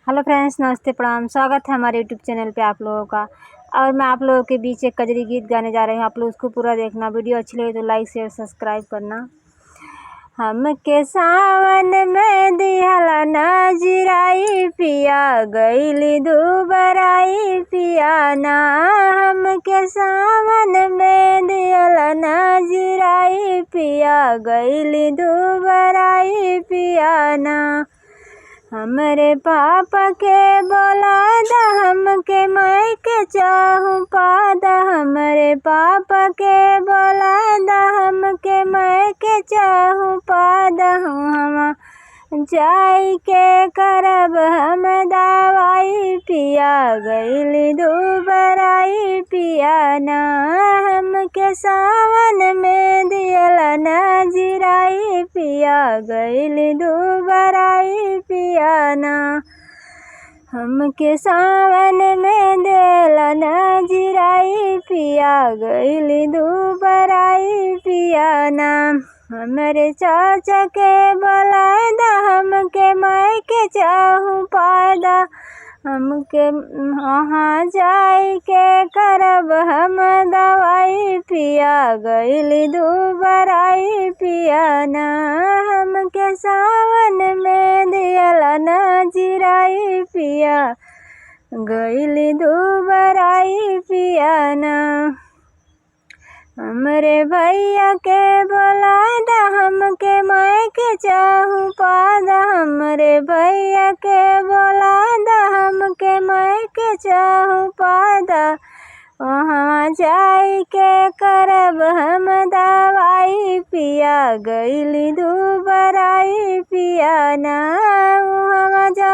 Hello friends, नमस्ते प्रणाम। स्वागत है हमारे यूट्यूब चैनल पे आप लोगों का। और मैं आप लोगों के बीच एक कजरी गीत गाने जा रही हूँ। आप लोग उसको पूरा देखना। वीडियो अच्छी लगे तो लाइक शेयर सब्सक्राइब करना। हमके सावन में दिहला नजराई पिया गईली दुबराई पिया ना। हमके सावन में दिहला नजराई पिया गईली दुबराई पिया ना। हमरे पापा के बोला दा हमके मैं के चाहूँ पादा। हमरे पापा के बोला दा हमके मैं के चाहूँ पादा। हम जाई के करब हम दवाई पिया गईली दुबराई पिया ना। हमके सावन में दियला नजराई पिया गईली दुबराई पिया ना। हमके सावन में दियला नजराई पिया गईली दुबराई पिया ना। हमरे चाचा के बोलाए दा हमके मैं के चाहूँ पादा। हमके वहाँ जाई के करब हम दवाई पिया गईली दुबराई पिया ना। हमके सावन में दियला नजराई पिया गईली दुबराई पिया ना। हमरे भैया के बोला दा हमके मैं के चाहूँ पादा। हमरे भैया के बोला दा हमके मैं के चाहूँ पादा। वहाँ जाई के करब हम दवाई पिया गईली दुबराई पिया ना। वहाँ जा